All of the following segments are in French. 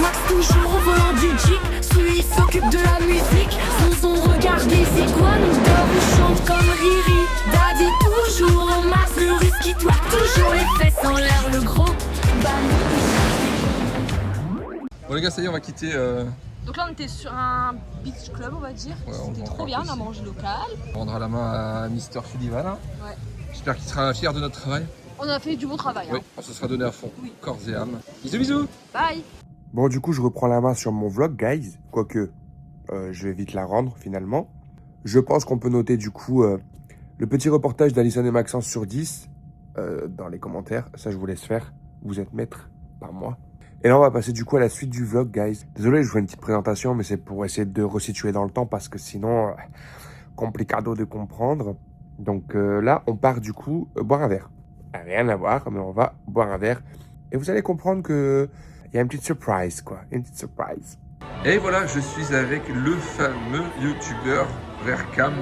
Max toujours au volant du Jeep, celui s'occupe de la musique. Sans son regard des iguanes, on dort ou chante comme Riri. Daddy toujours au max, le russe qui doit toujours les fesses en l'air, le gros Bon les gars, ça y est, on va quitter... Donc là on était sur un beach club on va dire, Ouais, c'était trop bien, on a mangé local. On rendra la main à Mister Sullivan. Hein. Ouais. J'espère qu'il sera fier de notre travail. On a fait du bon travail. Oui, Hein. on se sera donné à fond, Oui. corps et âme. Bisous bisous. Bye. Bon, du coup, je reprends la main sur mon vlog, guys. Quoique, je vais vite la rendre, finalement. Je pense qu'on peut noter, du coup, le petit reportage d'Alison et Maxence sur 10 dans les commentaires. Ça, je vous laisse faire. Vous êtes maîtres, pas moi. Et là, on va passer, du coup, à la suite du vlog, guys. Désolé, je vous fais une petite présentation, mais c'est pour essayer de resituer dans le temps, parce que sinon, complicado de comprendre. Donc là, on part, du coup, boire un verre. Rien à voir, mais on va boire un verre. Et vous allez comprendre que... il y a une petite surprise, quoi. Une petite surprise. Et voilà, je suis avec le fameux youtubeur Vercam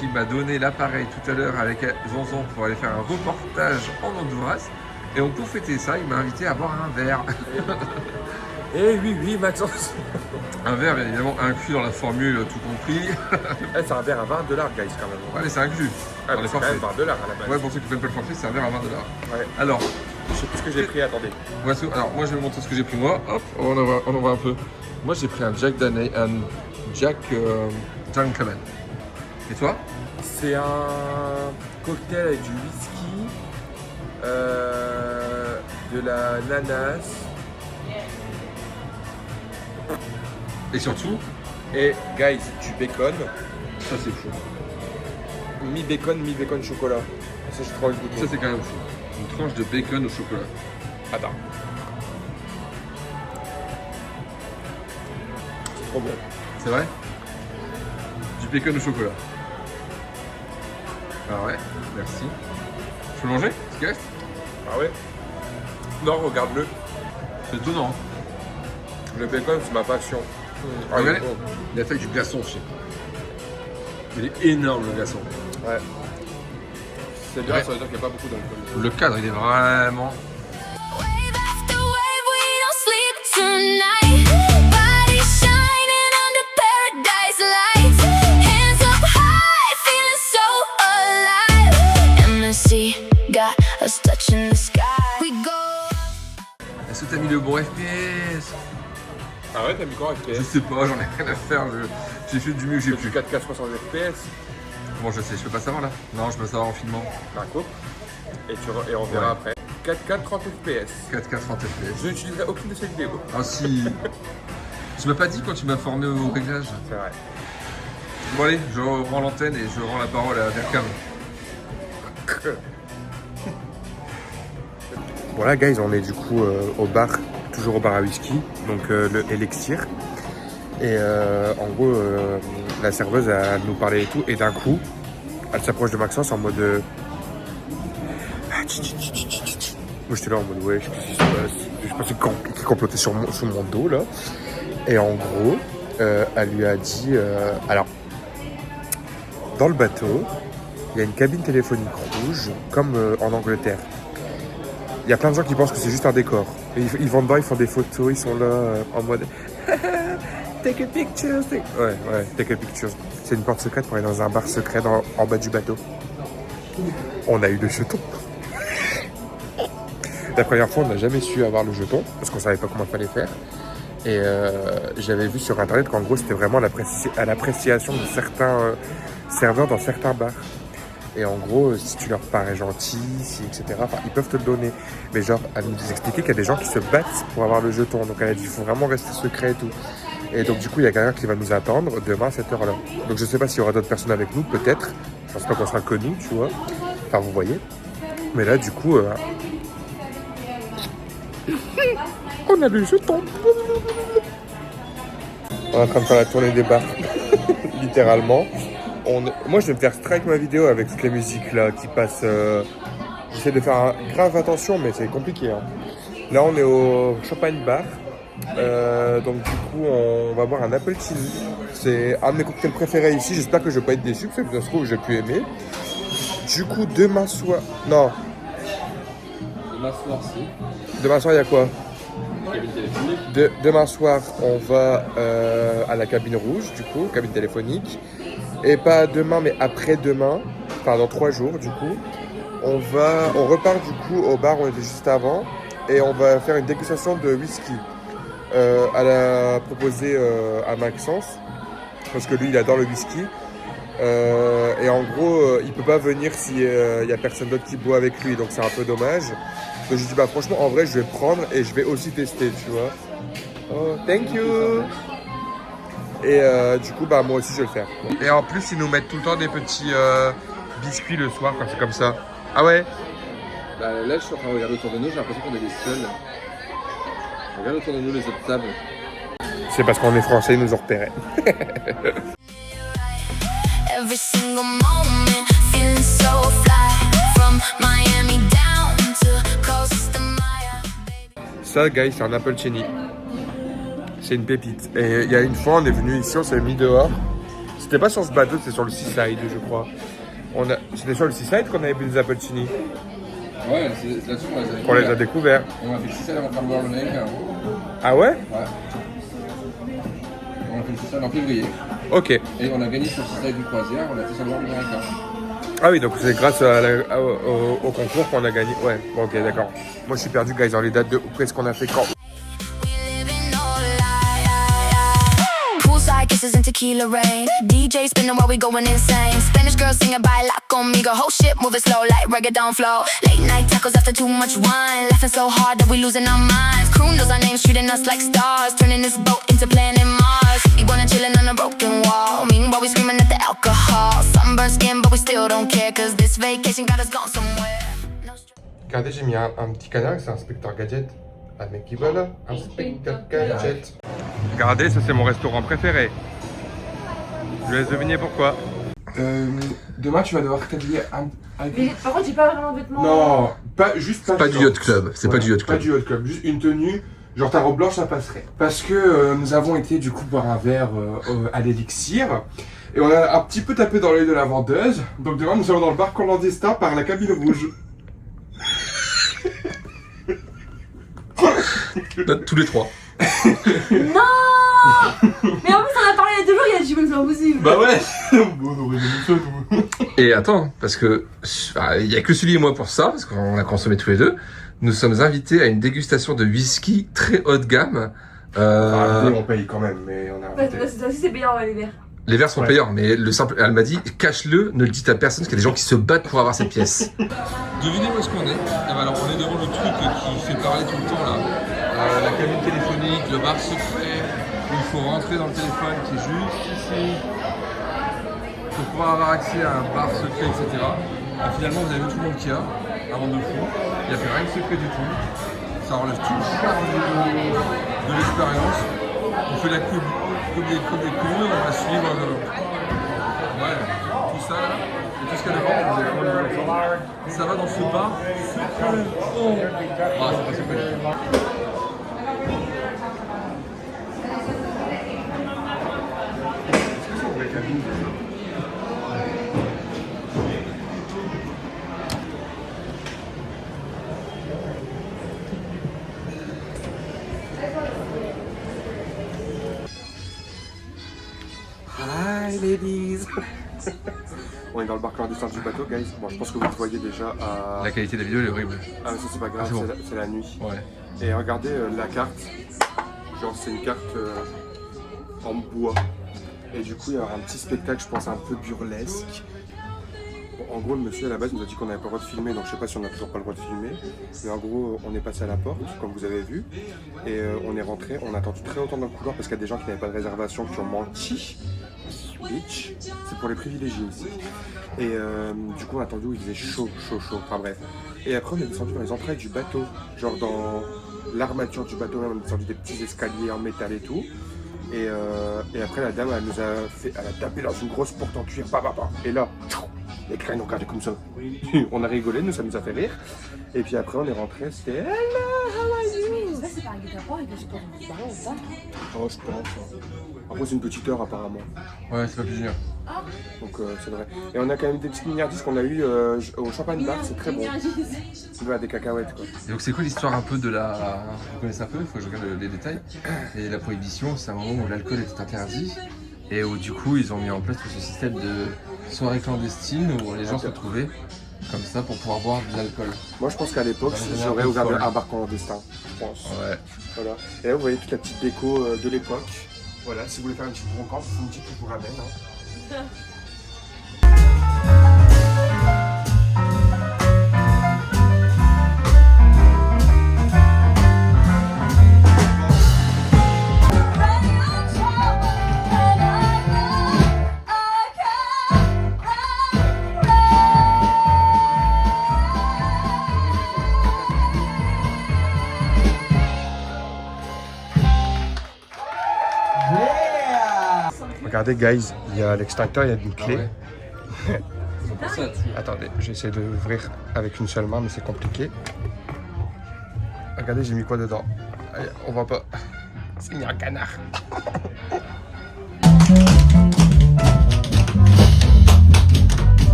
qui m'a donné l'appareil tout à l'heure avec Zonzon pour aller faire un reportage en Honduras. Et donc pour fêter ça, il m'a invité à boire un verre. Eh oui, Maxence. Un verre évidemment inclus dans la formule, tout compris. C'est un verre à 20 $, guys, quand même. Ouais, mais c'est inclus. Ah, Dans les c'est quand même forfaits. 20 $ à la base. Ouais, pour ceux qui ne prennent pas le forfait, c'est un verre à 20 $. Ouais. Alors, Je sais plus ce que j'ai pris, attendez. alors moi je vais vous montrer ce que j'ai pris moi. Hop, on en voit un peu. Moi j'ai pris un Jack Daniel, un Jack Gentleman. Et toi? C'est un cocktail avec du whisky, de la nanas Et surtout, et, guys, du bacon. ça c'est fou. Mi-bacon chocolat. Ça, j'ai trop envie de goûter. Ça c'est quand même fou. Une tranche de bacon au chocolat. Attends. C'est trop bon. C'est vrai? Du bacon au chocolat. Ah ouais, merci. Je peux manger? Ce qui reste? Ah ouais? Non, regarde-le. C'est étonnant. Hein. Le bacon, c'est ma passion. Ah, Regardez, il est bon. il a fait du glaçon aussi. Il est énorme le glaçon. Ouais. C'est bien, Ouais. ça veut dire qu'il n'y a pas beaucoup d'alcool. Le cadre il est vraiment... Wave after wave, we don't sleep tonight. Body shining under paradise lights. Hands up high, feeling so alive. And the sea got us touching the sky. We go. Est-ce que t'as mis le bon FPS? Ah ouais, t'as mis quoi Je FPS? sais pas, j'en ai rien à faire. J'ai fait du mieux que j'ai pu. Du 4K 60 FPS. Bon, je sais, je peux pas savoir là. Non, je peux savoir en filmant. Bah coupe. Et on verra après. 4K 30 FPS. 4K 30 FPS. Je n'utiliserai aucune de ces vidéos. Ah si. Tu m'as pas dit quand tu m'as formé au réglage. C'est vrai. Bon allez, je rends l'antenne et je rends la parole à Vercam. Voilà, guys, on est du coup au bar, toujours au bar à whisky, donc le Elixir. Et en gros, la serveuse, elle nous parlait et tout, et d'un coup, elle s'approche de Maxence en mode... Moi, j'étais là en mode, ouais, qu'est-ce qui se passe? Je pensais qu'il complotait sur mon dos, là. Et en gros, elle lui a dit... alors, dans le bateau, il y a une cabine téléphonique rouge, comme en Angleterre. Il y a plein de gens qui pensent que c'est juste un décor. Et ils vont dedans, ils font des photos, ils sont là en mode take a picture. Ouais, take a picture. C'est une porte secrète pour aller dans un bar secret en bas du bateau. On a eu le jeton. La première fois, on n'a jamais su avoir le jeton parce qu'on savait pas comment il fallait faire. Et j'avais vu sur internet qu'en gros, c'était vraiment à l'appréciation de certains serveurs dans certains bars. Et en gros, si tu leur parais gentil, etc., enfin, ils peuvent te le donner. Mais genre, elle nous expliquait qu'il y a des gens qui se battent pour avoir le jeton. Donc elle a dit, il faut vraiment rester secret et tout. Et donc du coup, il y a quelqu'un qui va nous attendre demain à cette heure-là. Donc je sais pas s'il y aura d'autres personnes avec nous, peut-être. Je pense pas qu'on sera que nous, tu vois. Enfin, vous voyez. Mais là, du coup, on a le jeton. On est en train de faire la tournée des bars. Littéralement. Moi, je vais me faire strike ma vidéo avec toutes les musiques là qui passent. J'essaie de faire grave attention, mais c'est compliqué. Hein. Là, on est au Champagne Bar. Donc, du coup, on va boire un Apple TV. C'est un de mes cocktails préférés ici. J'espère que je vais pas être déçu, parce que ça se trouve, j'ai pu aimer. Du coup, demain soir. Non. Demain soir, si. Demain soir, il y a quoi? Cabine téléphonique. Demain soir, on va à la cabine rouge, du coup, cabine téléphonique. Et pas demain, mais après-demain, enfin dans 3 jours, du coup. On repart du coup au bar où on était juste avant. Et on va faire une dégustation de whisky. Elle a proposé à Maxence, parce que lui, il adore le whisky. Et en gros, il peut pas venir s'il y a personne d'autre qui boit avec lui, donc c'est un peu dommage. Donc je dis bah franchement en vrai je vais prendre et je vais aussi tester, tu vois. Oh thank you. Et du coup bah moi aussi je vais le faire. Et en plus ils nous mettent tout le temps des petits biscuits le soir quand c'est comme ça. Ah ouais. Bah, là, je suis en train de regarder autour de nous, j'ai l'impression qu'on est les seuls. Regarde autour de nous les autres tables. C'est parce qu'on est français, ils nous ont repérés. Every single moment, feeling so fly. From Miami down to Costa Maya, baby. Ça guys c'est un Appletini. C'est une pépite. Et il y a une fois on est venu ici, on s'est mis dehors. C'était pas sur ce bateau, c'était sur le Seaside je crois. C'était sur le Seaside qu'on avait bu des Appletini. Ouais, c'est là-dessus qu'on les a découverts. Qu'on les a découverts. On a fait 6 salles en train de boire le mec. Ah ouais? Ouais. On a fait 6 salles en février. Ok. Et on a gagné sur le salles du croisière, on a fait savoir le America. Ah oui, donc c'est grâce au concours qu'on a gagné. Ouais, bon, ok, d'accord. Moi je suis perdu, guys, dans les dates de qu'est-ce qu'on a fait quand. We live in no lie. Poolside kisses and tequila rain. DJ spinning while we going insane. Spanish girls singing baila conmigo. Whole shit moving slow like reggaeton flow. Late night tacos after too much wine. Laughing so hard that we losing our minds. Crew knows our names, treating us like stars. Turning this boat into planet Mars. Iguana chilling on a broken wall. Meanwhile we screaming at the alcohol. Sunburned skin but we still don't care. Cause this vacation got us gone somewhere. No stress. Regardez, j'ai mis un petit canard, c'est Inspecteur Gadget. Avec qui voilà, Inspecteur Gadget. Regardez, ça c'est mon restaurant préféré. Je vous laisse deviner pourquoi. Demain tu vas devoir t'habiller Mais par contre, j'ai pas vraiment de vêtements. Non, pas juste Pas du yacht club, c'est pas du yacht Pas club. du yacht club, juste une tenue. Genre ta robe blanche ça passerait. Parce que nous avons été du coup boire un verre à l'élixir. Et on a un petit peu tapé dans l'œil de la vendeuse. Donc demain nous allons dans le bar Collandé Star par la cabine rouge. Tous les 3. Non. Mais en plus, on a parlé il y a 2 jours, il a dit, mais c'est impossible. Bah ouais. Bon, on aurait jamais ça, nous. Et attends, parce que il y a que Sully et moi pour ça, parce qu'on a consommé tous les deux. Nous sommes invités à une dégustation de whisky très haut de gamme. On paye quand même, mais on a invité. Ça aussi, c'est payant, les verres. Les verres sont Ouais. payants, mais le simple, elle m'a dit cache-le, ne le dites à personne, parce qu'il y a des gens qui se battent pour avoir cette pièce. Devinez où est-ce qu'on est. Eh ben alors on est devant le truc qui fait parler tout le temps là. La cabine téléphonique, le bar secret, où il faut rentrer dans le téléphone qui est juste ici pour pouvoir avoir accès à un bar secret, etc. Et finalement vous avez vu tout le monde qu'il y a, un monde de fou. Il n'y a plus rien de secret du tout. Ça enlève tout le charme de l'expérience. On fait la coupe comme des cons et on va suivre ouais, tout ça là, et tout ce qu'il y a devant, vous allez vraiment le voir. Ça va dans ce bar secret. Oh. Ah, c'est pas secret. Hi ladies. On est dans le bar clandestin du bateau, guys. Bon, je pense que vous le voyez déjà à... La qualité de la vidéo elle est horrible. Ah, ça c'est pas grave, c'est bon. c'est la nuit. Ouais. Et regardez la carte. Genre, c'est une carte en bois. Et du coup, il y a un petit spectacle, je pense, un peu burlesque. Bon, en gros, le monsieur à la base nous a dit qu'on n'avait pas le droit de filmer, donc je sais pas si on n'a toujours pas le droit de filmer. Mais en gros, on est passé à la porte, comme vous avez vu. Et on est rentré, on a attendu très longtemps dans le couloir parce qu'il y a des gens qui n'avaient pas de réservation, qui ont menti. Bitch, c'est pour les privilégiés ici. Et du coup, on a attendu où il faisait chaud. Enfin bref. Et après, on est descendu dans les entrailles du bateau, genre dans l'armature du bateau, on est descendu des petits escaliers en métal et tout. Et après, la dame, elle a tapé dans une grosse porte en cuir, et là, les crânes ont regardé comme ça. On a rigolé, nous, ça nous a fait rire. Et puis après, on est rentré, c'était hello, how are you? Ça, c'est pas un guide aucun rapport avec les supports de Paris ou pas? Oh, je pense. Après, c'est une petite heure apparemment. Ouais, c'est pas plus dur. Donc, c'est vrai. Et on a quand même des petites milliardises qu'on a eu au Champagne Bar, c'est très bon. Ouais, des cacahuètes quoi. Et donc c'est quoi l'histoire un peu de la... Vous connaissez un peu, il faut que je regarde les détails. Et la prohibition, c'est un moment où l'alcool était interdit. Et où du coup, ils ont mis en place tout ce système de soirée clandestine où les gens se retrouvaient comme ça pour pouvoir boire de l'alcool. Moi, je pense qu'à l'époque, j'aurais ouvert un bar clandestin, je pense. Ouais. Voilà. Et là, vous voyez toute la petite déco de l'époque. Voilà, si vous voulez faire une petite brocante, c'est une petite que je vous ramène. Hein. Regardez, guys, il y a l'extincteur, il y a une clé. Ah ouais. Faut penser à tout. Attendez, j'essaie d'ouvrir avec une seule main, mais c'est compliqué. Regardez, j'ai mis quoi dedans? Allez, on voit pas. C'est mis un canard.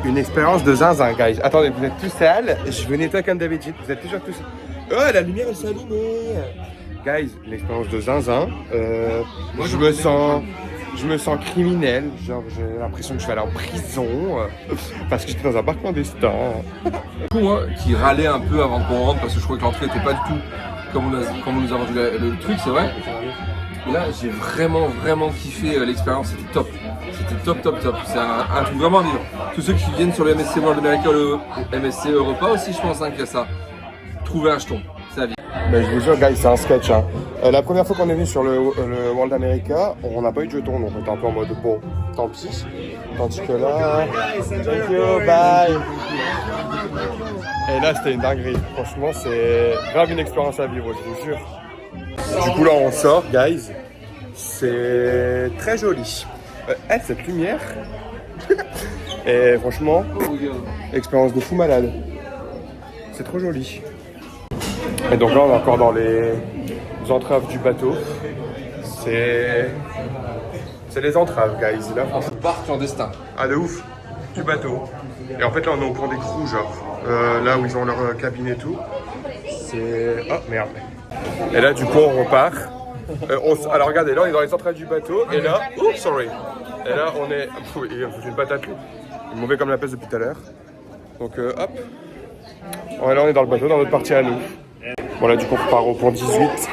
Une expérience de zinzin, guys. Attendez, vous êtes tous sales. Je vais nettoyer comme d'habitude. Vous êtes toujours tous... Oh, la lumière, elle s'est allumée. Guys, une expérience de zinzin. Je me sens criminel. Genre, j'ai l'impression que je vais aller en prison. Parce que j'étais dans un bar clandestin. Du coup, moi, qui râlait un peu avant qu'on rentre parce que je crois que l'entrée n'était pas du tout comme on nous a vendu le truc, c'est vrai. Et là, j'ai vraiment kiffé l'expérience. C'était top. C'était top. C'est un truc vraiment vivant. Tous ceux qui viennent sur le MSC World America, le MSC Europa aussi, je pense qu'il y a ça. Trouver un jeton, c'est la vie. Mais je vous jure, guys, c'est un sketch. Hein. La première fois qu'on est venu sur le World America, on n'a pas eu de jeton, donc on était un peu en mode bon, tant pis. Tandis que là, thank you, bye. Et là, c'était une dinguerie. Franchement, c'est grave une expérience à vivre, je vous jure. Du coup, là, on sort, guys. C'est très joli. Cette lumière. Et franchement, expérience de fou malade. C'est trop joli. Et donc là, on est encore dans les entraves du bateau. C'est les entraves, guys. Là, franchement. Bar clandestin. Ah, de ouf. Du bateau. Et en fait, là, on est au point d'écrou, genre. Là où ils ont leur cabine et tout. C'est... Oh, merde. Et là, du coup, on repart. Alors, regardez, là, on est dans les entraves du bateau. Et là... Oups, sorry. Et là, on est... Il faut une patate. Il est mauvais comme la peste depuis tout à l'heure. Donc, hop. Ouais, là, on est dans le bateau, dans notre partie à nous. Bon, là, du coup, on repart au pont 18.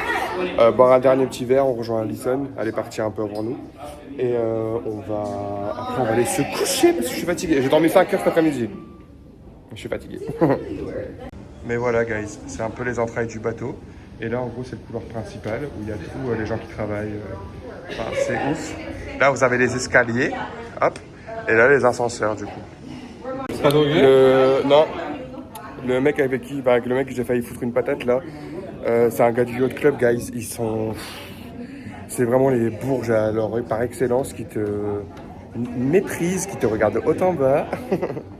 Boire un dernier petit verre, on rejoint Alison. Elle est partie un peu avant nous. Et après, on va aller se coucher parce que je suis fatigué. J'ai dormi 5 heures cet après-midi. Je suis fatigué. Mais voilà, guys, c'est un peu les entrailles du bateau. Et là, en gros, c'est le couloir principal où il y a tous les gens qui travaillent. Enfin, c'est ouf. Là, vous avez les escaliers. Hop. Et là, les ascenseurs, du coup. C'est pas d'orgueil. Non. Le mec avec qui, le mec que j'ai failli foutre une patate là, c'est un gars du yacht club, guys. Ils sont, c'est vraiment les bourges alors par excellence qui te méprisent, qui te regardent haut en bas.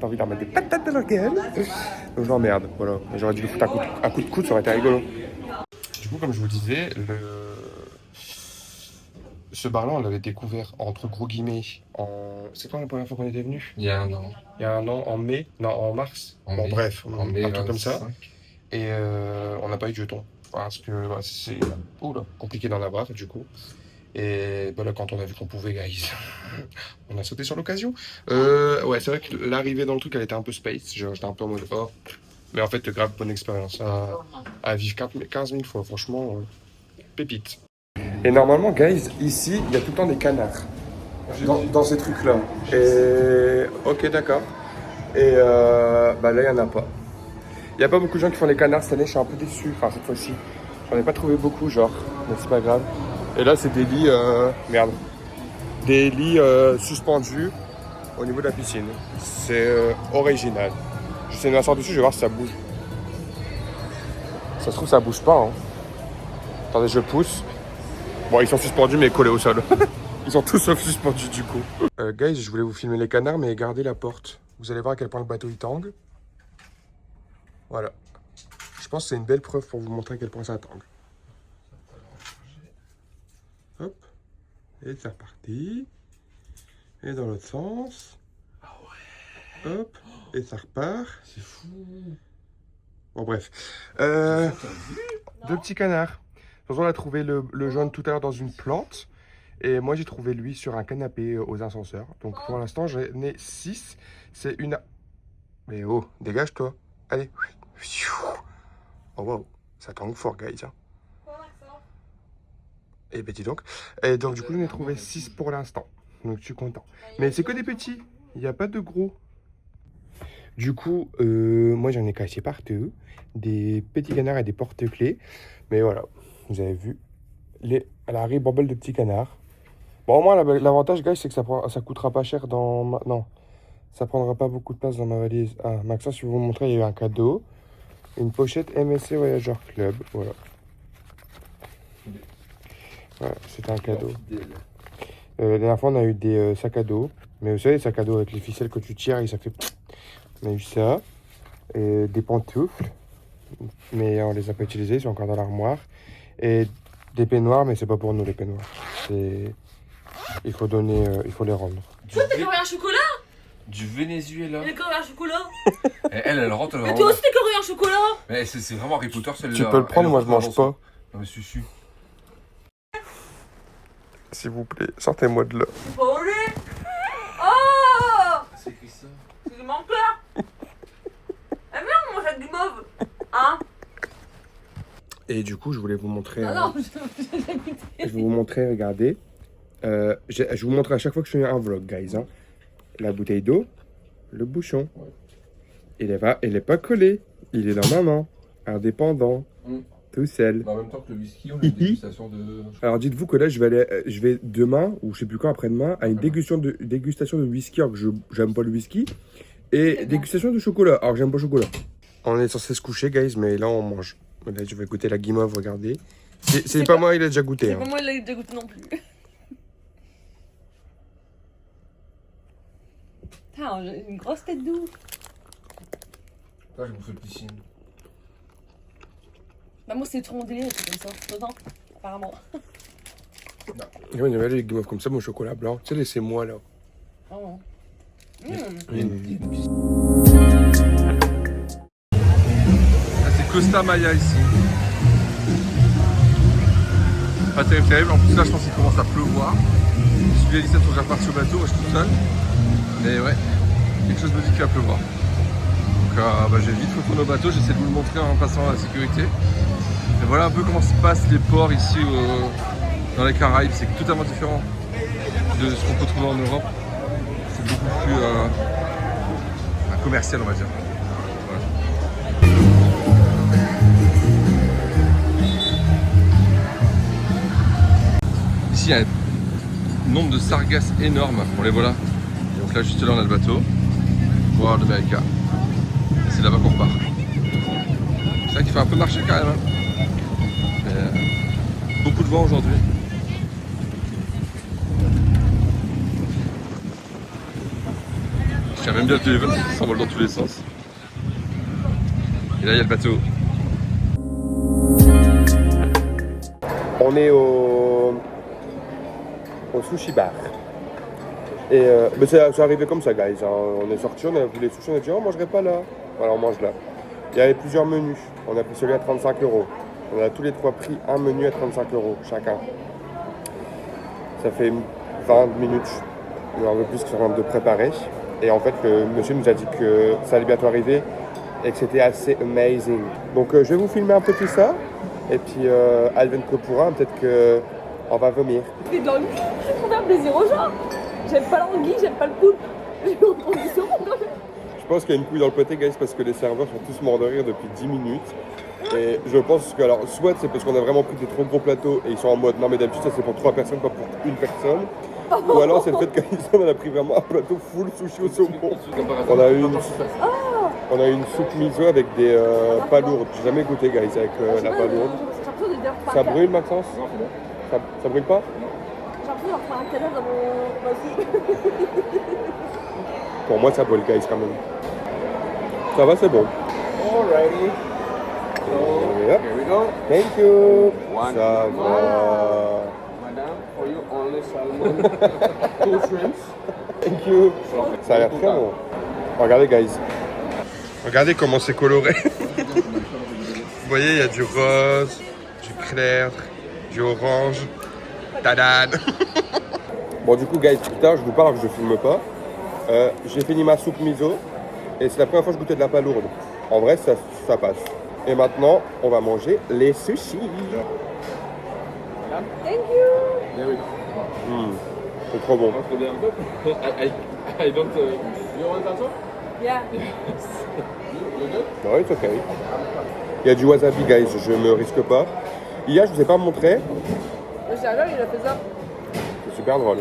T'as envie de leur mettre des patates dans leur gueule. Donc je l'emmerde, voilà. J'aurais dû lui foutre un coup de coude, ça aurait été rigolo. Du coup, comme je vous disais, ce bar-là, on l'avait découvert entre gros guillemets C'est quand la première fois qu'on était venu? Il y a un an. Il y a un an, en mai? Non, en mars. Bon, bref, en mai, un truc comme ça. 25. Et on n'a pas eu de jetons. Parce que c'est compliqué d'en avoir, du coup. Et bah là, quand on a vu qu'on pouvait, guys, on a sauté sur l'occasion. Ouais, c'est vrai que l'arrivée dans le truc, elle était un peu space. J'étais un peu en mode, oh. Mais en fait, grave bonne expérience. À vivre 15 000 fois, franchement, pépite. Et normalement, guys, ici, il y a tout le temps des canards. Dans ces trucs-là. Et ok, d'accord. Et bah là, il n'y en a pas. Il n'y a pas beaucoup de gens qui font les canards cette année, je suis un peu déçu. Enfin, cette fois-ci. J'en ai pas trouvé beaucoup, genre. Mais c'est pas grave. Et là, c'est des lits, merde. Des lits suspendus au niveau de la piscine. C'est original. J'essaie de m'asseoir dessus, je vais voir si ça bouge. Ça se trouve, ça bouge pas. Hein. Attendez, je pousse. Bon, ils sont suspendus, mais collés au sol. Ils sont tous sauf suspendus, du coup. Guys, je voulais vous filmer les canards, mais gardez la porte. Vous allez voir à quel point le bateau il tangue. Voilà. Je pense que c'est une belle preuve pour vous montrer à quel point ça tangue. Hop. Et c'est reparti. Et dans l'autre sens. Ah ouais. Hop. Et ça repart. C'est fou. Bon, bref. Deux petits canards. On a trouvé le jaune tout à l'heure dans une plante. Et moi, j'ai trouvé lui sur un canapé aux ascenseurs. Donc, pour l'instant, j'en ai 6. C'est une... Mais oh, dégage-toi. Allez. Oh, wow. Ça tangue fort, guys. Hein. Et ben dis donc. Et donc du coup j'en ai trouvé 6 pour l'instant. Donc je suis content. Mais c'est que des petits. Il n'y a pas de gros. Du coup, moi j'en ai caché partout. Des petits canards et des porte-clés. Mais voilà, vous avez vu. La ribambelle de petits canards. Bon au moins l'avantage guys c'est que ça coûtera pas cher dans... Non, ça prendra pas beaucoup de place dans ma valise. Ah, Maxence, je vais vous montrer, il y a eu un cadeau. Une pochette MSC Voyageur Club. Voilà. Voilà, c'était un cadeau. La dernière fois, on a eu des sacs à dos. Mais vous savez, les sacs à dos avec les ficelles que tu tires et ça fait... On a eu ça. Et des pantoufles. Mais on les a pas utilisés, ils sont encore dans l'armoire. Et des peignoirs, mais c'est pas pour nous les peignoirs. Il faut donner, il faut les rendre. Toi, t'es coréen chocolat? Du Venezuela. T'es coréen chocolat? Et elle rentre. Mais toi aussi, t'es coréen chocolat? Mais c'est vraiment Harry Potter celle-là. Tu peux le prendre, moi je mange pas. Non mais susu. S'il vous plaît, sortez-moi de là. C'est pas volé. Oh! C'est écrit ça. C'est du menteur. Eh merde, on mange du mauve. Hein? Et du coup, je voulais vous montrer... Ah non, je vais vous montrer, regardez. Je vous montre à chaque fois que je fais un vlog, guys. Hein. La bouteille d'eau, le bouchon. Il est pas collé. Il est dans ma main. Indépendant. Tout seul. En même temps que le whisky, on a une dégustation de... Alors dites-vous que là, je vais demain, ou je sais plus quand, après-demain, à une dégustation de whisky, alors que j'aime pas le whisky. Et dégustation de chocolat, alors que j'aime pas le chocolat. On est censé se coucher, guys, mais là, on mange. Là, je vais goûter la guimauve, regardez. C'est pas moi, il a déjà goûté. C'est hein. pas moi, il a déjà goûté non plus. Putain, j'ai une grosse tête d'où? Là, j'ai bouffé le piscine. Bah moi c'est tout mon délire, c'est comme ça, dedans, apparemment. Il y avait les guimauves comme ça, mon chocolat blanc. Tu sais, laissez-moi là. Oh. Là, c'est Costa Maya ici. Pas terrible. En plus là, je pense qu'il commence à pleuvoir. Je suis Alice, faut que je reparte au bateau, moi je suis tout seul. Mais ouais, quelque chose me dit qu'il va pleuvoir. Donc bah, je vais vite retourner au bateau, j'essaie de vous le montrer en passant à la sécurité. Et voilà un peu comment se passent les ports ici dans les Caraïbes. C'est totalement différent de ce qu'on peut trouver en Europe. C'est beaucoup plus commercial, on va dire. Voilà. Ici, il y a un nombre de sargasses énormes. On les voit là. Et donc là, juste là, on a le bateau. World America. Et c'est là-bas qu'on repart. C'est vrai qu'il fait un peu marcher quand même. Hein. Beaucoup de vent aujourd'hui. J'aime même bien le téléphone parce qu'il s'envole dans tous les sens. Et là, il y a le bateau. On est au sushi bar. Et mais c'est arrivé comme ça, guys. Hein. On est sorti, on a vu les sushis, on a dit on mangerait pas là. Voilà, on mange là. Il y avait plusieurs menus. On a pris celui à 35 €. On a tous les trois pris un menu à 35 € chacun. Ça fait 20 minutes, un peu plus que ça de préparer. Et en fait, le monsieur nous a dit que ça allait bientôt arriver et que c'était assez amazing. Donc je vais vous filmer un peu tout ça. Et puis Alven pourra, peut-être qu'on va vomir. C'est de l'anguille pour faire plaisir aux gens. J'aime pas l'anguille, j'aime pas le poulpe. Je vais reprendre du saumon quand même. Je pense qu'il y a une couille dans le pâté, guys, parce que les serveurs sont tous morts de rire depuis 10 minutes. Et je pense que, alors, soit c'est parce qu'on a vraiment pris des trop gros plateaux et ils sont en mode non, mais d'habitude, ça c'est pour 3 personnes, pas pour une personne. Ou alors c'est le fait qu'on a pris vraiment un plateau full sushi au saumon. On a eu une soupe miso avec des palourdes. J'ai jamais goûté, guys, avec la palourde. Ça brûle, Maxence? Ça brûle pas? J'ai l'impression d'avoir fait un cadavre dans ma soupe. Pour moi, ça brûle, guys, quand même. Ça va, c'est bon. Alrighty. So, Yep. here we go. Thank you. One. Ça va. Madame, for you only salmon, 2 shrimps. Thank you. Ça a l'air très bon. Regardez, guys. Regardez comment c'est coloré. Vous voyez, il y a du rose, du clair, du orange. Tadam. Bon, du coup, guys, plus tard, je vous parle que je filme pas. J'ai fini ma soupe miso et c'est la première fois que je goûtais de la palourde. En vrai, ça passe. Et maintenant, on va manger les sushis. Thank you. There we go. C'est trop bon. I don't. You want also? Yeah. You good? No, it's okay. Il y a du wasabi, guys, je me risque pas. Hier, je vous ai pas montré. Le serveur, il a fait ça. C'est super drôle.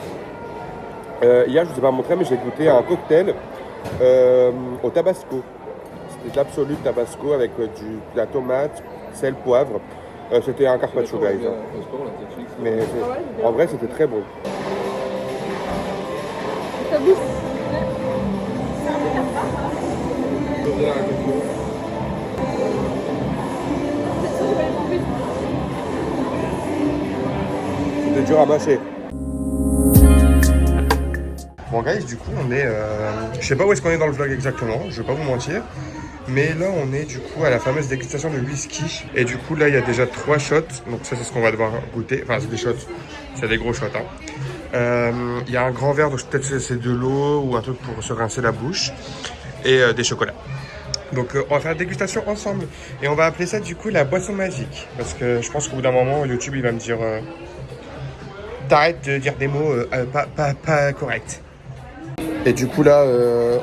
Hier, je vous ai pas montré, mais j'ai goûté un cocktail au tabasco. C'était de l'absolu tabasco avec de la tomate, sel, poivre. C'était un carpaccio, guys. Mais en vrai, c'était très bon. Ça bouge. C'était dur à mâcher. Bon guys, du coup on est, je sais pas où est-ce qu'on est dans le vlog exactement, je vais pas vous mentir, mais là on est du coup à la fameuse dégustation de whisky, et du coup là il y a déjà 3 shots, donc ça c'est ce qu'on va devoir goûter, enfin c'est des shots, c'est des gros shots hein. Il y a un grand verre, donc peut-être c'est de l'eau ou un truc pour se rincer la bouche, et des chocolats. Donc on va faire la dégustation ensemble, et on va appeler ça du coup la boisson magique, parce que je pense qu'au bout d'un moment YouTube il va me dire t'arrêtes de dire des mots pas corrects. Et du coup là,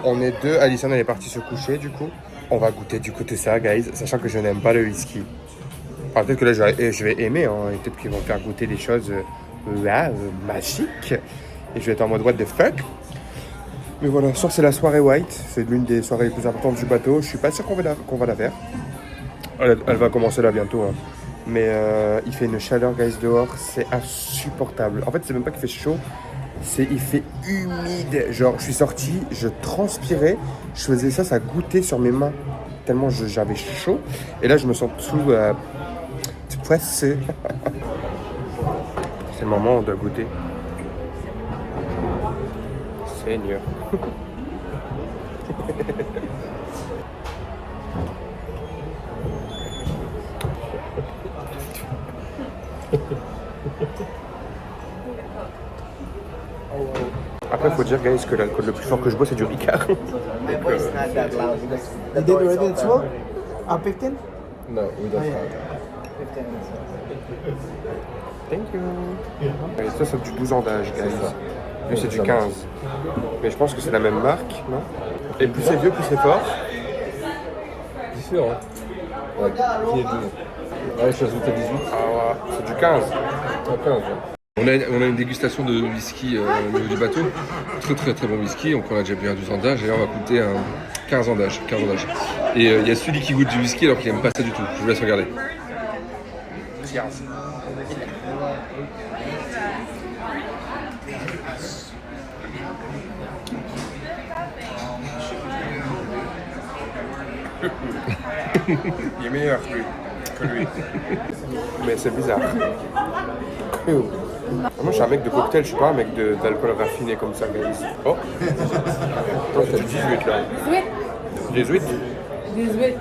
on est deux. Alison elle est partie se coucher du coup. On va goûter du coup tout ça, guys, sachant que je n'aime pas le whisky. Enfin, peut-être que là je vais aimer, hein, et peut-être qu'ils vont faire goûter des choses magiques. Et je vais être en mode what the fuck. Mais voilà, ce soir c'est la soirée white. C'est l'une des soirées les plus importantes du bateau. Je suis pas sûr qu'on va la faire. Elle va commencer là bientôt. Hein. Mais il fait une chaleur, guys, dehors. C'est insupportable. En fait, c'est même pas qu'il fait chaud. Il fait humide. Genre, je suis sorti, je transpirais. Je faisais ça, ça goûtait sur mes mains. Tellement j'avais chaud. Et là, je me sens tout poisseux. C'est le moment, on doit goûter. Seigneur. Après, il faut dire, guys, que l'alcool le plus fort que je bois, c'est du Ricard. You did already at 12? 15? No, we don't have. 15 minutes. Thank you. Et ça, c'est du 12 ans d'âge, guys. Lui, c'est du 15. Mais je pense que c'est la même marque, non? Et plus c'est vieux, plus c'est fort. Différent. Ouais, qui est 12. Ouais, je suis ajouté 18. Ah ouais, c'est du 15. Ah, 15, ouais. On a une dégustation de whisky au niveau du bateau. Très bon whisky. Donc on a déjà bu un 12 ans d'âge et là on va goûter un 15 ans d'âge. Et il y a celui qui goûte du whisky alors qu'il n'aime pas ça du tout. Je vous laisse regarder. Il est meilleur que lui. Mais c'est bizarre. Moi, je suis un mec de cocktail, je suis pas un mec d'alcool raffiné comme ça, guys. Oh. Toi, t'as 18 là. 18 18.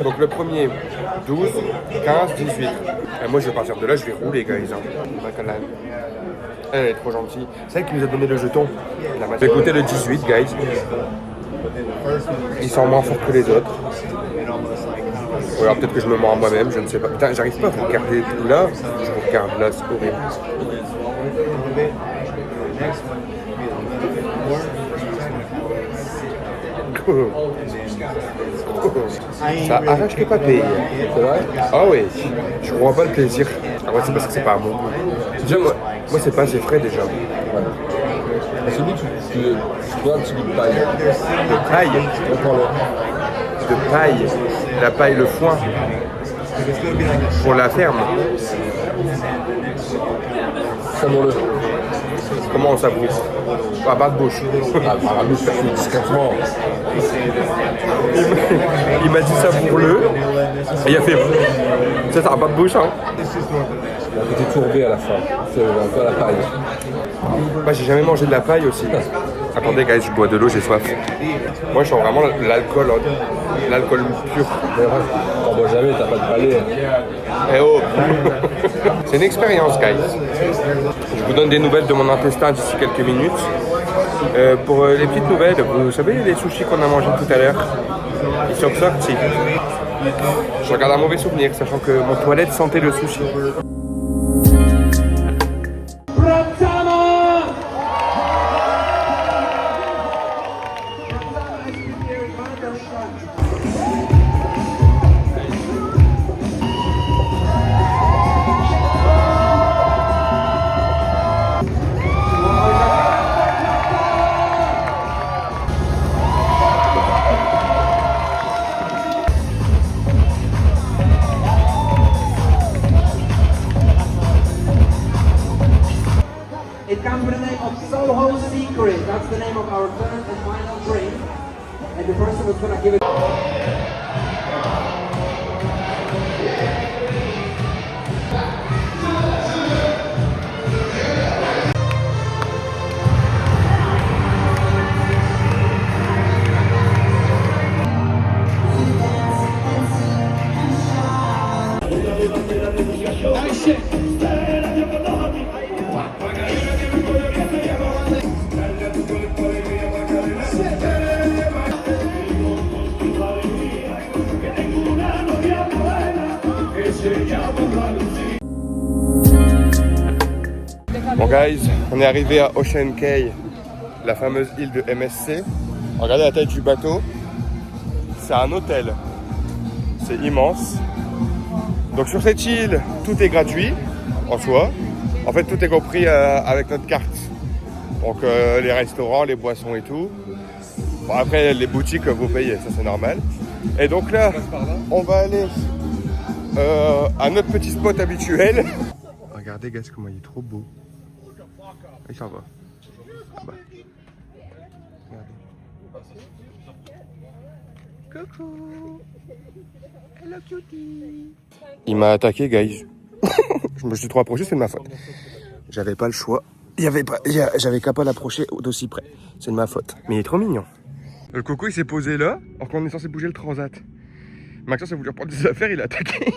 Donc le premier, 12, 15, 18. Et moi, je vais partir de là, je vais rouler, guys. Hein. Elle est trop gentille. C'est elle qui nous a donné le jeton. J'ai écouté le 18, guys. Ils sont moins forts que les autres. Ou alors peut-être que je me mens à moi-même, je ne sais pas. Putain, j'arrive pas à vous regarder là. Je vous regarde là, c'est horrible. Ça arrache les papilles. C'est vrai? Ah oui, je comprends pas le plaisir. Ah ouais, c'est parce que c'est pas à mon goût. Déjà, moi c'est pas assez frais déjà. C'est lui, tu dois un petit bout de paille. De paille. De paille. La paille, le foin. Pour la ferme. Savoure-le. Comment on savoure? À bas de bouche. Ah, par la bouche, discrètement. Il m'a dit savoure-le. Et il a fait. C'est ça, à bas de bouche, hein. Il a été tourbé à la fin. C'est un peu à la paille. Moi, j'ai jamais mangé de la paille aussi. Attendez, guys, je bois de l'eau, j'ai soif. Moi, je sens vraiment l'alcool pur. D'ailleurs, t'en bois jamais, t'as pas de palais. Eh oh. C'est une expérience, guys. Je vous donne des nouvelles de mon intestin d'ici quelques minutes. Pour les petites nouvelles, vous savez les sushis qu'on a mangés tout à l'heure, ils sont sortis. Je regarde un mauvais souvenir, sachant que mon toilette sentait le sushi. It comes with the name of Soho Secret. That's the name of our third and final drink. And the person who's gonna give it. Bon guys, on est arrivé à Ocean Cay, la fameuse île de MSC. Regardez la taille du bateau. C'est un hôtel. C'est immense. Donc sur cette île, tout est gratuit en soi. En fait, tout est compris avec notre carte. Donc les restaurants, les boissons et tout. Bon, après, les boutiques, vous payez, ça c'est normal. Et donc là, on va aller à notre petit spot habituel. Regardez, guys, comment il est trop beau. Il s'en va. Ah bah. Regardez. Coucou. Hello cutie. Il m'a attaqué, guys. Je me suis trop approché, c'est de ma faute. J'avais pas le choix. J'avais qu'à pas l'approcher d'aussi près. C'est de ma faute. Mais il est trop mignon. Le coco, il s'est posé là, alors qu'on est censé bouger le transat. Maxence a voulu reprendre des affaires, il a attaqué.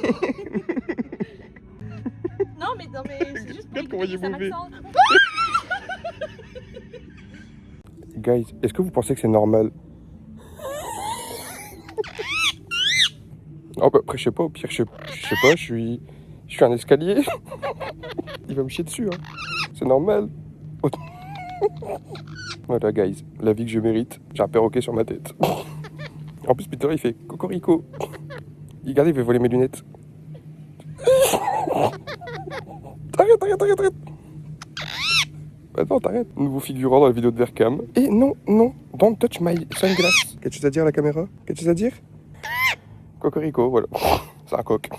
Non, mais c'est juste pour Regarde comment il est ça, mauvais. Maxence. Guys, est-ce que vous pensez que c'est normal? Oh bah après je sais pas, au pire je sais pas, je suis un escalier. Il va me chier dessus, hein. C'est normal. Voilà guys, la vie que je mérite. J'ai un perroquet sur ma tête. En plus Peter il fait cocorico. Regardez, il veut voler mes lunettes. Arrête. Attends, t'arrêtes. Nouveau figurant dans la vidéo de Vercam. Et non, don't touch my sunglass. Quelque chose à dire à la caméra? Quelque chose à dire? Cocorico, voilà. C'est un coq.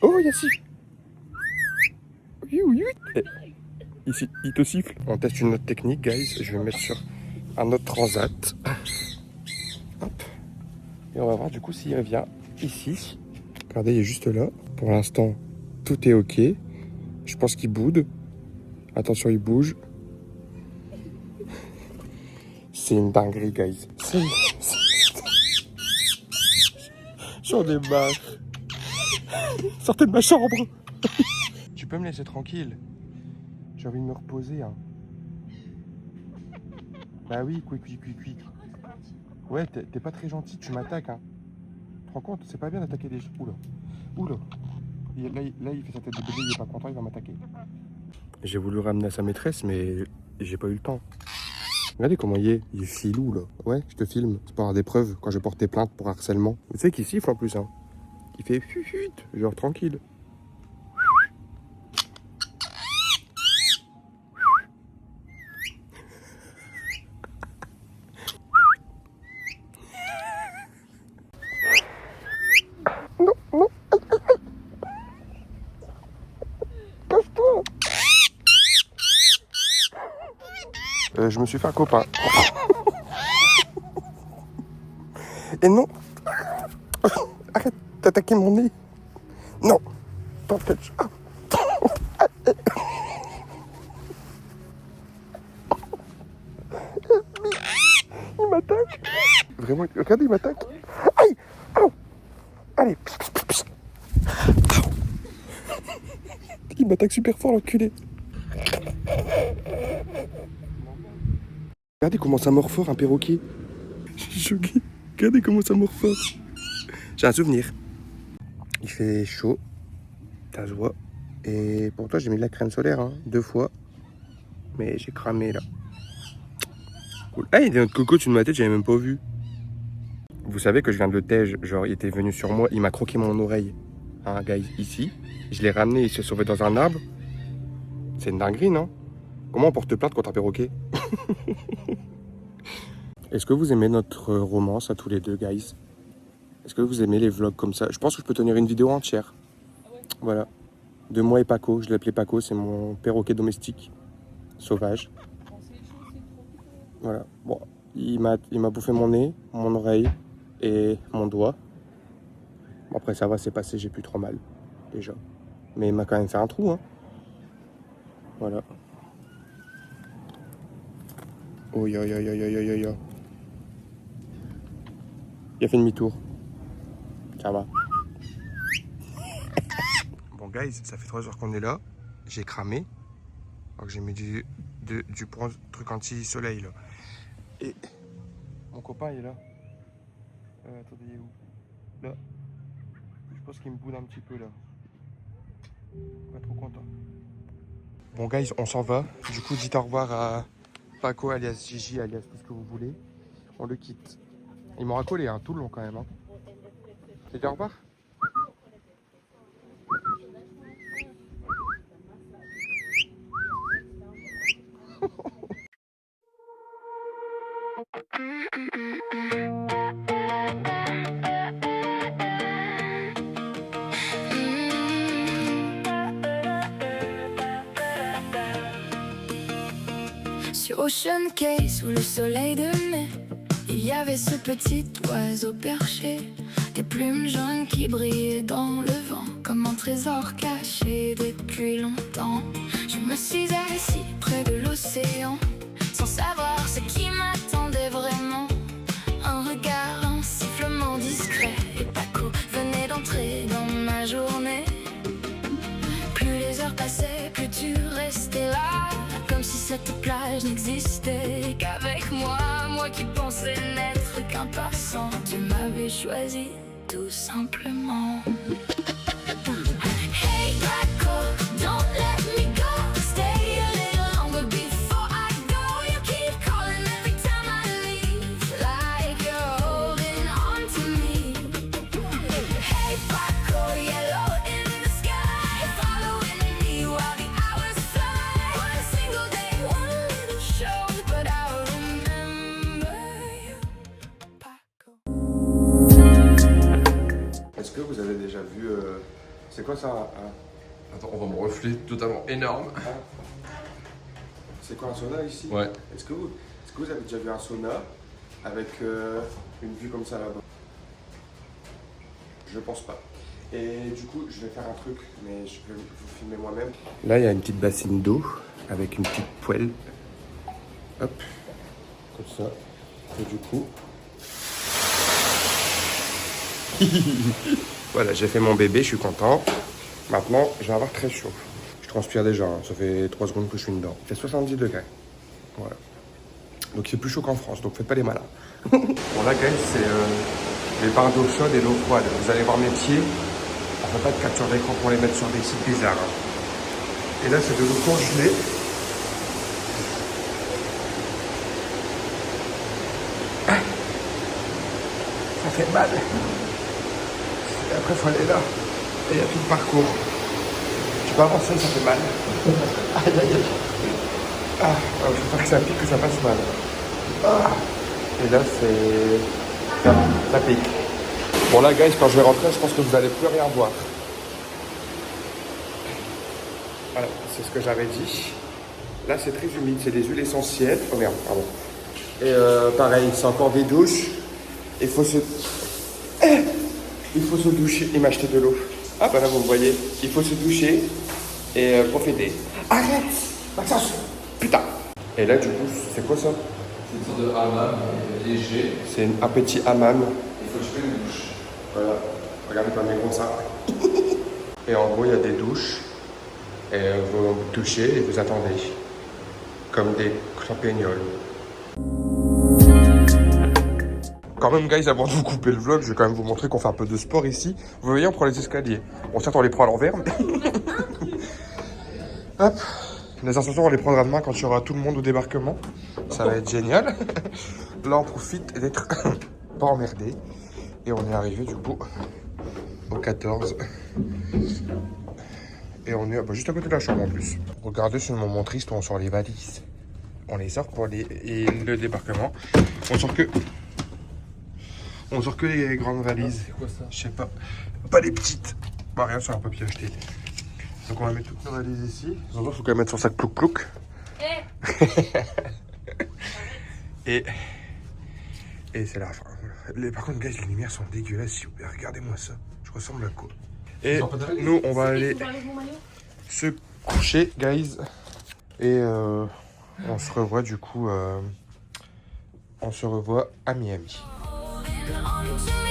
Oh, Yassi. Ici, il te siffle. On teste une autre technique, guys. Je vais me mettre sur un autre transat. Hop. Et on va voir du coup s'il revient ici. Regardez, il est juste là. Pour l'instant, tout est ok. Je pense qu'il boude. Attention, il bouge. C'est une dinguerie, guys. J'en ai marre. Sortez de ma chambre. Tu peux me laisser tranquille. J'ai envie de me reposer. Hein. Bah oui, quick. Ouais, t'es pas très gentil, tu m'attaques. Hein. Tu te rends compte, c'est pas bien d'attaquer des gens. Oula. Là, il fait sa tête de bébé, il est pas content, il va m'attaquer. J'ai voulu ramener à sa maîtresse, mais j'ai pas eu le temps. Regardez comment il est filou là. Ouais, je te filme. C'est pour avoir des preuves quand je portais plainte pour harcèlement. Tu sais qu'il siffle en plus, hein. Il fait chut, genre tranquille. Non. Casse-toi. Je me suis fait un copain. Et non. Arrête d'attaquer mon nez. Non. T'empêches. Il m'attaque. Vraiment, regardez, il m'attaque. Aïe. Oh. Allez. Il m'attaque super fort, l'enculé. Regardez comment ça mord fort un perroquet. Je suis choqué. Regardez comment ça mord fort. J'ai un souvenir. Il fait chaud. Ça se voit. Et pour toi, j'ai mis de la crème solaire, hein, 2 fois. Mais j'ai cramé là. Cool. Ah, il y a notre coco dessus de ma tête, j'avais même pas vu. Vous savez que je viens de Tège. Genre, il était venu sur moi, il m'a croqué mon oreille. Un gars ici. Je l'ai ramené, il s'est sauvé dans un arbre. C'est une dinguerie, non? Comment on porte plainte contre un perroquet? Est-ce que vous aimez notre romance à tous les deux, guys? Est-ce que vous aimez les vlogs comme ça? Je pense que je peux tenir une vidéo entière. Voilà. De moi et Paco. Je l'ai appelé Paco, c'est mon perroquet domestique. Sauvage. Voilà. Bon, il m'a bouffé mon nez, mon oreille et mon doigt. Bon, après ça va, c'est passé, j'ai plus trop mal. Déjà. Mais il m'a quand même fait un trou, hein. Voilà. Oh, yo. Il a fait demi-tour. Ça va. Bon, guys, ça fait 3 heures qu'on est là. J'ai cramé. Alors que j'ai mis du truc anti-soleil, là. Et mon copain, il est là. Attendez, il est où? Là. Je pense qu'il me boude un petit peu, là. Pas trop content. Bon, guys, on s'en va. Du coup, dites au revoir à Paco, alias Gigi, alias tout ce que vous voulez. On le quitte. Ils m'ont racolé tout le long quand même. Hein. Dites au revoir. Sur Ocean Cay, sous le soleil de mai, il y avait ce petit oiseau perché, des plumes jaunes qui brillaient dans le vent, comme un trésor caché depuis longtemps. Je me suis assis près de l'océan, sans savoir ce qui m'attendait vraiment. Un regard, un sifflement discret, et Paco venait d'entrer dans ma journée. Plus les heures passaient, plus tu restais là, comme si cette plage n'existait qu'avec moi. Moi qui pensais n'être qu'un passant, tu m'avais choisi tout simplement. Hey Paco, don't let me go. Stay a little longer before I go. You keep calling every time I leave, like you're holding on to me. Hey Paco, yellow in the sky, following me while the hours fly. One single day, one little show, but I'll remember you, Paco. Est-ce que vous avez déjà vu... C'est quoi ça? Attends, on va me refler totalement énorme. C'est quoi un sauna ici? Ouais. Est-ce que vous avez déjà vu un sauna avec une vue comme ça là-bas? Je pense pas. Et du coup, je vais faire un truc, mais je vais vous filmer moi-même. Là, il y a une petite bassine d'eau avec une petite poêle. Hop, comme ça. Et du coup... Voilà, j'ai fait mon bébé, je suis content. Maintenant, je vais avoir très chaud. Je transpire déjà, hein. Ça fait 3 secondes que je suis dedans. Il fait 70 degrés. Voilà. Donc c'est plus chaud qu'en France, donc faites pas les malins. Bon là, guys, c'est les barres d'eau chaude et l'eau froide. Vous allez voir mes pieds. On ne fait pas de capture d'écran pour les mettre sur des sites bizarres. Hein. Et là, c'est de l'eau congelée. Ça fait mal. Et après, il faut aller là. Et il y a tout le parcours. Tu peux avancer, ça fait mal. Aïe, aïe, aïe. Ah, il faut pas que ça pique, que ça passe mal. Ah. Et là, ça pique. Bon là, guys, quand je vais rentrer, je pense que vous n'allez plus rien voir. Voilà, c'est ce que j'avais dit. Là, c'est très humide, c'est des huiles essentielles. Oh merde, pardon. Et pareil, c'est encore des douches. Il faut se doucher et m'acheter de l'eau. Ah bah là, vous me voyez. Il faut se doucher et profiter. Arrête, Maxence. Putain. Et là, du coup, c'est quoi ça? C'est une sorte de hammam léger. C'est un petit hammam. Il faut que je fasse une douche. Voilà. Regardez comme ils gros ça. Et en gros, il y a des douches. Et vous vous touchez et vous attendez. Comme des campagnols. Quand même, guys, avant de vous couper le vlog, je vais quand même vous montrer qu'on fait un peu de sport ici. Vous voyez, on prend les escaliers. Bon, certes, on les prend à l'envers. Hop. Les ascenseurs, on les prendra demain quand il y aura tout le monde au débarquement. Ça va être génial. Là, on profite d'être pas emmerdé. Et on est arrivé, du coup, au 14. Et on est juste à côté de la chambre en plus. Regardez ce moment triste où on sort les valises. On les sort pour le débarquement. On sort que les grandes valises. C'est quoi ça? Je sais pas. Pas les petites. Bah rien sur un papier acheté. Donc on va mettre toutes nos valises ici. Il faut quand même mettre son sac plouc plouc. Et c'est la fin. Par contre, guys, les lumières sont dégueulasses. Regardez-moi ça. Je ressemble à quoi? Et nous, on va aller se coucher, guys. Et on se revoit du coup. On se revoit à Miami. On to